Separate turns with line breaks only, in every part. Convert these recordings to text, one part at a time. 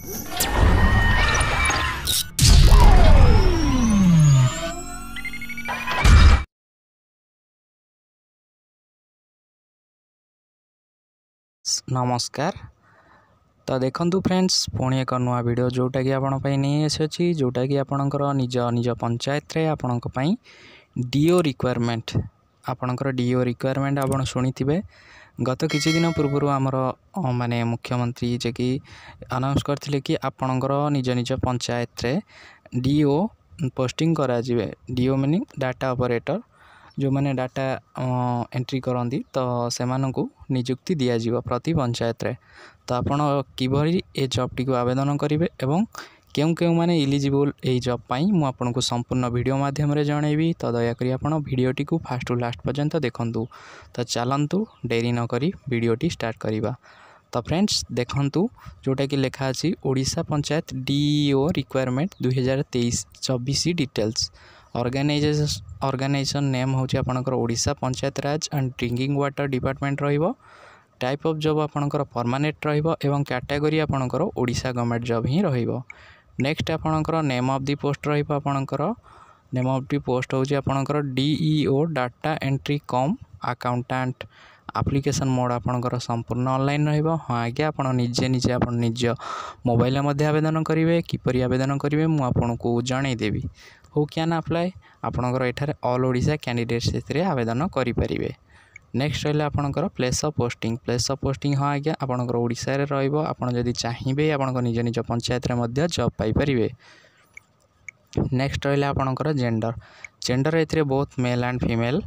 नमस्कार। तो देखंतु फ्रेंड्स पुणी एक नुआ वीडियो जोटा कि आपण पई नहीं आसी जोटा कि आपणकर निज निज पंचायत रे आपणक पई डीओ रिक्वायरमेंट आपणकर डीओ रिक्वायरमेंट आपण सुनिथिबे। गत किछि दिन पूर्व आमर माने मुख्यमंत्री जे कि अनाउंस करथिले कि आपणकर निज निज पंचायत रे डीओ पोस्टिंग करा जिवे। डीओ मीनिंग डाटा ऑपरेटर जो मैंने डाटा एंट्री करती तो से निजुक्ति दि जाव प्रति पंचायत रे। तो आपण किभली ए जॉब टी को आवेदन करेंगे एवं क्यों क्यों माने इलिजिबल ए जॉब पाई मु आपको संपूर्ण वीडियो माध्यम रे जनइबी। तो दयाकोरी आपण वीडियोटी को फास्ट टू लास्ट पर्यंत देखंतु। तो चलंतु डेरी न करी वीडियोटी स्टार्ट करवा। तो फ्रेंड्स देखंतु जोटा कि लिखा अछि Odisha panchayat DO requirement 2023-24 details. Organization name होची आपनकर Odisha panchayat Raj and drinking water department रहिबो। टाइप ऑफ जॉब आपनकर परमानेंट रहिबो एवं कैटेगरी आपनकर ओडिशा गवर्नमेंट जॉब ही रहिबो। नेक्स्ट आपनकर नेम ऑफ द पोस्ट रहिबो। आपनकर नेम ऑफ द पोस्ट होची आपनकर डीईओ डाटा एंट्री कम अकाउंटेंट। एप्लिकेशन मोड आपनकर संपूर्ण ऑनलाइन रहिबो। हां आज्ञा आपण निजे आपण निज मोबाइल मध्ये आवेदन करिवे। किपरि आवेदन करिवे मु आपनको जणाई देबी। हु कैन अप्लाई आपनकर एठारे ऑल ओडिशा कैंडिडेट्स एथिरे आवेदन करि परिबे। नेक्स्ट रहला आपनकर प्लेस ऑफ पोस्टिंग हां आज्ञा आपनकर ओडिशा रे रहइबो। आपण जदि चाहिबे आपनकर निज निज पंचायत रे मध्ये जॉब पाई परिबे। नेक्स्ट रहला आपनकर जेंडर एथिरे both male and female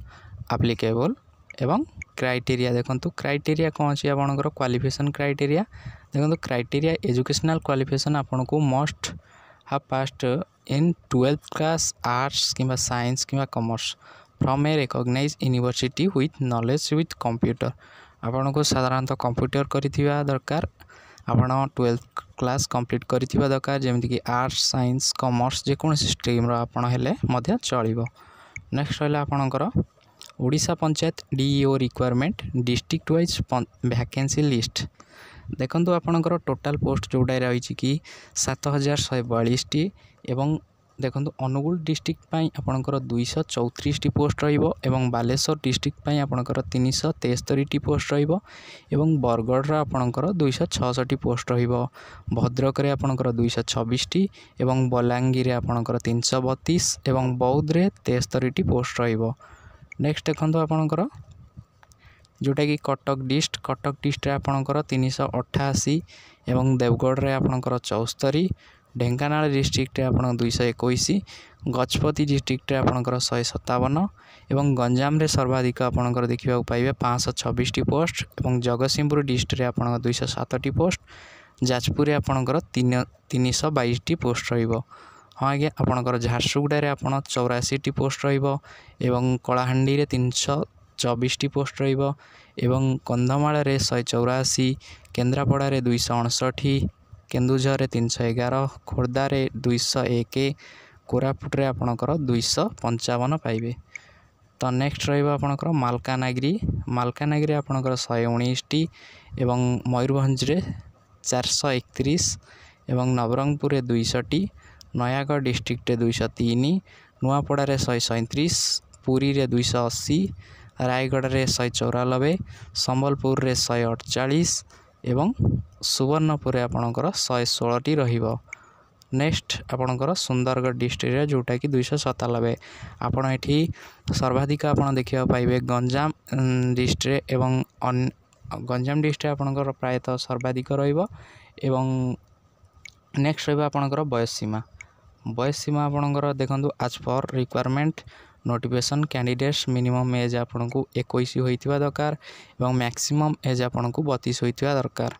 applicable एवं क्राइटेरिया देखंतु क्राइटेरिया कौन अछि आपनकर क्वालिफिकेशन क्राइटेरिया देखंतु क्राइटेरिया एजुकेशनल क्वालिफिकेशन आपनको must have passed in 12th class arts किंबा साइंस किंबा commerce from a recognised university with knowledge with computer. आपन को साधारणतः कंप्यूटर करिथिबा दरकार। आपन 12th क्लास कंप्लीट करिथिबा दरकार जेमिति कि आर्ट्स साइंस कॉमर्स जे कोन स्ट्रीम रो आपन हेले मध्य चलिबो। नेक्स्ट रहला आपनकर Odisha panchayat DEO requirement district wise vacancy list देखंतु आपनकर टोटल पोस्ट जोड़ा रही कि 7142 टी एवं देखंतु अनुगुल डिस्ट्रिक्ट पाई आपनकर 234 टी पोस्ट रहिबो एवं बालेश्वर डिस्ट्रिक्ट पाई आपनकर 373 टी पोस्ट रहिबो एवं बरगढ़ रा आपनकर 266 टी पोस्ट रहिबो। भद्रक रे आपनकर 226 टी एवं बलांगीर रे आपनकर 332 एवं बौद्ध रे 73 टी पोस्ट रहिबो। नेक्स्ट देखंतु आपनकर जोटा कि कटक डिस्ट्रिक्ट आपनकर 388 एवं देवगढ़ रे आपनकर 74 ढेंकानाल डिस्ट्रिक्ट रे आपन 221 गजपति डिस्ट्रिक्ट रे आपनकर 157 एवं गंजाम रे सर्वाधिक आपनकर देखिबा पाइबे 526 टी पोस्ट एवं जगतसिंहपुर डिस्ट्रिक्ट रे आपनकर 207 टी पोस्ट जाजपुर रे आपनकर 322 टी पोस्ट रहिबो। हां आज्ञा आपनकर झारसुगुड़ा रे आपन 84 टी पोस्ट रहिबो एवं कलाहांडी रे 324 टी पोस्ट रहिबो एवं कंधमाल रे 184 केन्द्रापड़ा रे 259 केन्दुझर रे 311 खोर्धा रे 201 कोरापुट रे आपनकर 255 पाइबे। तो नेक्स्ट रहिबो आपनकर मालकानगिरी आपनकर 119 टी एवं मयूरभंज रे 431 एवं नवरंगपुर रे 200 टी नयागढ़ डिस्ट्रिक्ट रे 203 नुआपड़ा रे 137 पुरी रे 280 रायगढ़ रे 194 संबलपुर रे 148 एवं सुवर्णपुर रे आपनकर 116 टी रहिबो। नेक्स्ट आपनकर सुंदरगढ़ डिस्ट्रिक्ट रे जोटा कि 297 आपण एठी सर्वाधिक आपण देखिबा पाइबे गंजाम डिस्ट्रिक्ट एवं गंजाम डिस्ट्रिक्ट आपनकर प्रायतः सर्वाधिक रहिबो एवं नेक्स्ट रहिबो आपनकर बयस सीमा आपनकर देखंतु आज पर requirement notification candidates minimum age आपको 21 होइतिबा दरकार एवं मैक्सिमम एज आपको 32 होइतिबा दरकार।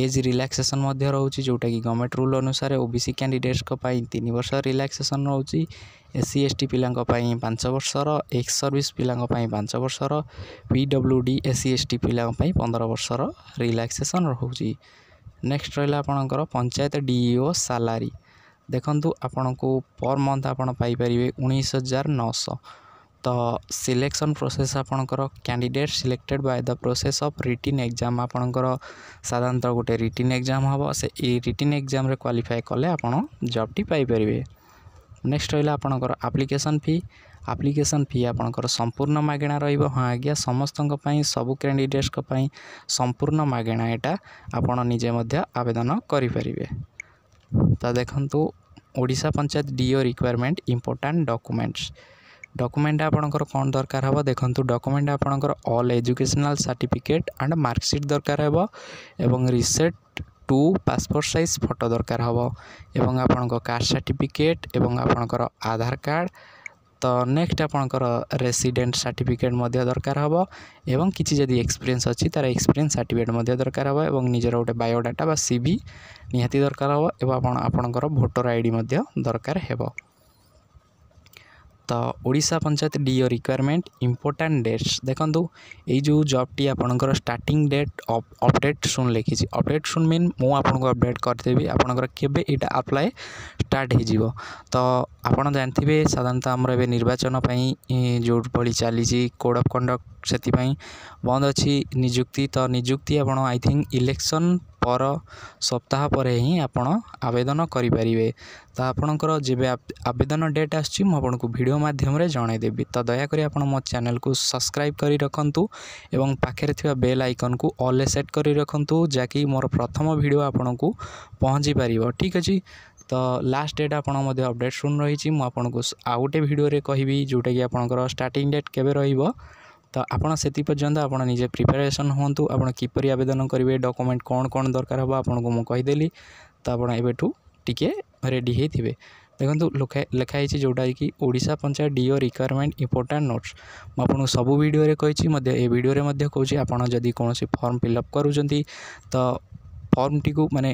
एज रिलैक्सेशन मध्य रहउची जोटा कि गवर्नमेंट रूल अनुसार ओबीसी कैंडिडेट्स को पाई 3 वर्ष रिलैक्सेशन रहउची। एससी एसटी पिलांक पाई 5 वर्षर एक्स सर्विस पिलांक पाई 5 वर्षर पीडब्ल्यूडी एससी एसटी पिलांक पाई 15 वर्षर रिलैक्सेशन रहउची। नेक्स्ट रहला आपनकर पंचायत डीईओ सैलरी देखंतु आपनको पर मंथ आपन पाई परिबे 19,900 तो सिलेक्शन प्रोसेस आपणकर candidate selected by the process of written exam आपणकर साधारणतः गोटे रिटन एग्जाम हम से रिटन एग्जाम रे क्वालिफाई कले आपण जॉब टी पाई परिबे। नेक्स्ट रहा आपणकर एप्लिकेशन फी आपणकर संपूर्ण मागेणा रहिबो। हाँ आज्ञा समस्त सबु कैंडिडेट्स संपूर्ण मागेणा एटा आपण निजे मध्य आवेदन करि परिबे। तो देखंतु Odisha panchayat DO requirement important document आपणकर कौन दरकार हे देखंतु डॉक्यूमेंट आपणकर all educational certificate and marksheet दरकार हे एवं रिसेट 2 पासपोर्ट साइज फोटो दरकार हे एवं आपणकर कास्ट सर्टिफिकेट एवं आपणकर आधार कार्ड। तो नेक्स्ट आपणकर रेसिडेंट सर्टिफिकेट मध्य दरकार हे एवं किछि जदि एक्सपीरियंस अछि तार एक्सपीरियंस सर्टिफिकेट मध्य दरकार हे एवं निजर गोटे बायोडाटा बा सीवी निहाती दरकार हे एवं आपणकर वोटर आईडी मध्य दरकार हेबो। तो Odisha panchayat DO requirement important dates देखंतु ए जो जॉब टी आपणकर स्टार्टिंग डेट अपडेट सुन लिखी अपडेट सुन मीन मु आपनको अपडेट करदेवी आपणकर केबे एटा अप्लाई स्टार्ट हो जिवो। तो आपण जानथिबे साधारणतः हमर एबे निर्वाचन पई जो पड़ी चली कोड ऑफ कंडक्ट सेति पई बंद अछि नियुक्ति। तो नियुक्ति आपण आई थिंक इलेक्शन पर सप्ताह पर ही आपण आवेदन करि परिबे। तो आपणकर जेबे आवेदन डेट आछि मु आपनको वीडियो माध्यम रे जणाई देबी। तो दया करी आपण मो चैनल को सब्सक्राइब करी रखंतु एवं पाखरे थिबा बेल आइकन को ऑल सेट करी रखंतु जाकि मोर प्रथम वीडियो आपनको पहुंची परिबो। ठीक अछि। तो लास्ट डेट आपण मध्ये अपडेट सुन रही मु आपनको आ गोटे वीडियो रे कहबी जोटा कि आपणकर स्टार्टिंग डेट केबे रहिबो। तो आपड़ से पर्यंत आप निजे प्रिपेरेसन हूँ आप किपरि आवेदन करेंगे डॉक्यूमेंट कौन कौन दरकार हो आपको मुझे कहीदेली। तो आप एबेठू टिके रेडी होते देखो लिखाई जोटा कि Odisha panchayat DO requirement important notes मुझे सबू वीडियो रे कही ए वीडियो रे मध्य कहूँ आपड़ जदि कौन फॉर्म फिलअप करुँच तो फॉर्म टी को माने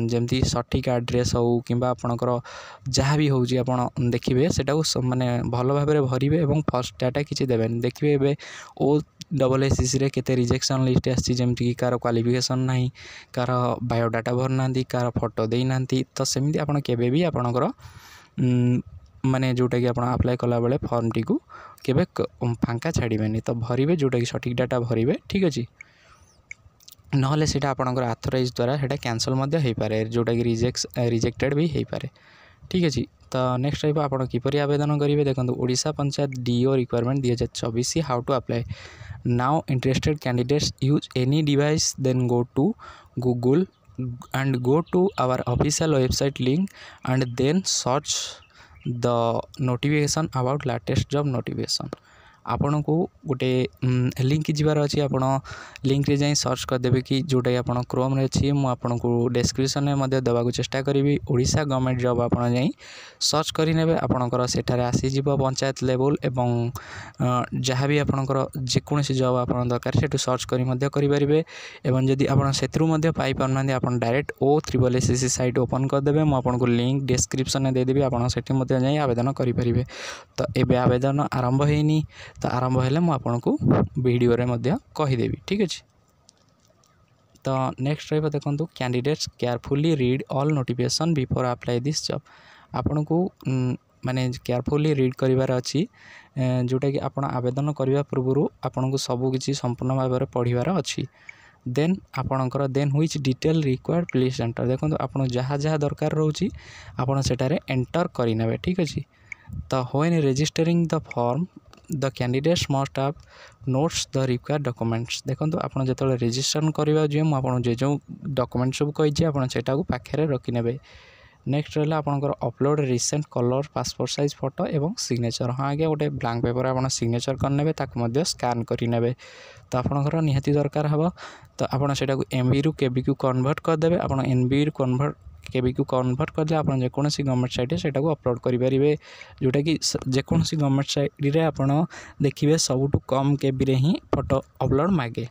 जमती सठिक एड्रेस हो कि आपणकर जहाँ भी हूँ आप देखिए सेटा माने भल भाव में भरवे और फर्स्ट डाटा किसी देवे देखिए एवं OSSC रे केते रिजेक्शन लिस्ट आमती कि कार क्वालिफिकेशन ना कार बायोडाटा भरना कार फोटो देना तो सेमती आप भी आपणकर माने जोटा कि आप अप्लाई कला बेले फॉर्म टी को केबे फांका छाड़बे तो भरवे जोटा कि सठिक डाटा भरवे। ठीक अच्छे नहले सेटा आपणकर ऑथराइज द्वारा सेटा कैंसल मध्य हो पारे जोटा कि रिजेक्टेड भी हो पारे। ठीक अच्छे। तो नेक्स्ट रहा आप किपरि आवेदन करेंगे देखो Odisha panchayat DO requirement 2024 how to apply now interested candidates use any device then go to Google and go to our official website link and then search the notification about latest job notification। आपण को गोटे link जीवार अच्छी आपण link रे जाई search करदेवे कि जोटा कि आपण क्रोम रे अछि मु आपण को डिस्क्रिप्शन में मध्य देवा चेष्टा करी ओडिशा गवर्नमेंट जॉब आपण जाई सर्च करी नेबे आपणकर सेठारे आसी जीवो पंचायत लेवल एवं जहाँ भी आपणकर जेकोसी जॉब आपण दरकार सेठू सर्च करी मध्य करि परिबे एवं जदि आपण सेथरु मध्य पाई परनांदी आपण डायरेक्ट OSSC साइट ओपन कर देबे मु आपण को लिंक डिस्क्रिप्शन में दे देबी आपण सेठी मध्य जाई आवेदन करि परिबे। तो एबे आवेदन आरंभ हेनी तो आरंभ हेले मु आपनको वीडियो रे मध्य कहीदेवी। ठीक अच्छे। तो नेक्स्ट रहा देखो candidates carefully read all notification before apply this job आपन को माने केयरफुली रीड करिवार अछि जोटा कि आपण आवेदन करबा पूर्व आपन को सब किछि संपूर्ण भाव में पढ़िबार अछि देन आपणकर then which detail required please enter देखो आपन जहाँ जहाँ दरकार रोची आपन सेटारे एंटर करि नेबे। ठीक अछि। तो when registering the form the candidates must have notes the required documents देखो आपन जेतले रजिस्ट्रेशन करबा जे मु आपन जे जो डॉक्यूमेंट सब कहि आपन सेटा को पाखरे रखि नेबे। नेक्स्ट रहा आपनकर upload recent colour passport size photo एवं सिग्नेचर। हाँ आगे गोटे ब्लैंक पेपर आप सिग्नेचर करने ताकि स्कान करेंगे तो आपनकर निहाती दरकार हे। तो आपन सेटा को MB रु KB को कन्वर्ट करदे आप NB कन्वर्ट KB को कन्वर्ट करदे आप जेकोसी गवर्नमेंट साइट सेटा को अपलोड करेंगे जोटा कि जेकोसी गवर्नमेंट साइट रे आपन देखिए सबुठू कम KB रे ही फोटो अपलोड मागे।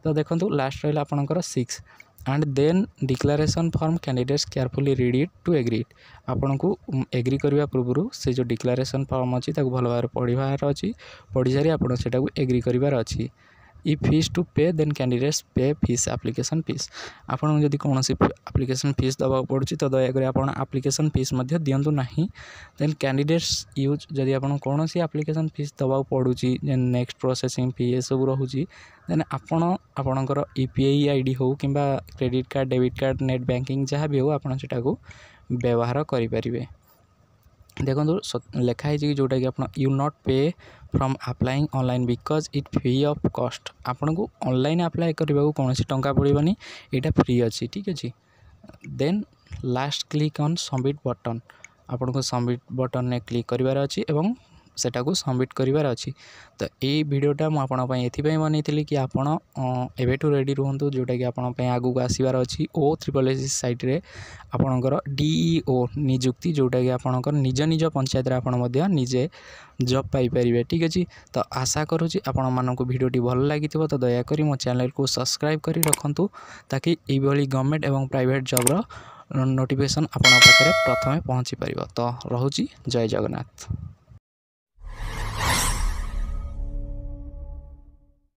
तो देखो लास्ट रहा आपनकर 6 and then declaration form candidates carefully read it to agree आपन को एग्री करबा पूर्व से जो डिक्लेरेशन फॉर्म अच्छी भल भाव पढ़ार अच्छी पढ़ी सारी आप एग्री करार अच्छी if fees to pay then candidates pay fees application fees आपन जदि कौन सी application fees दबा पड़ुची तो दया करी आपन application fees मध्य दियंतु नाही then candidates use जदि आपन कौन सी application fees दबा पड़ुची next processing fee ए सब रहुची then आपन आपनकर UPI ID हो किंबा credit card debit card net banking जहाँ भी हो आपन सेटा को व्यवहार करि परिबे देखो लिखाई जोटा कि आप यू नॉट पे from applying online because it free of cost आपन को ऑनलाइन अप्लाई करने को कौन टंका पड़ोनी यहाँ फ्री अच्छी ठीक अच्छे then last click on submit button आपन को सबमिट बटन ने क्लिक करार अच्छी एवं सेटा को सबमिट करार अच्छी तो ये वीडियोटा मुझे ये बनई कि आपड़ एवेठू रेडी रुहतु जोटा कि आप आगू आसबार अच्छी O3SSC साइट रे आपणकर DEO निजुक्ति जोटा कि आपणकर निज निज पंचायत आप निजे जॉब पाइपर ठीक अच्छे तो आशा करुँची आपण मानक भिडियोटी भल लगी तो दयाकोरी मो चैनल को सब्सक्राइब कर रखु ताकि ये गवर्नमेंट एवं प्राइवेट जॉब्र नोटिफिकेशन आपण पाखे प्रथमे पहुँची पार तो रोची जय जगन्नाथ।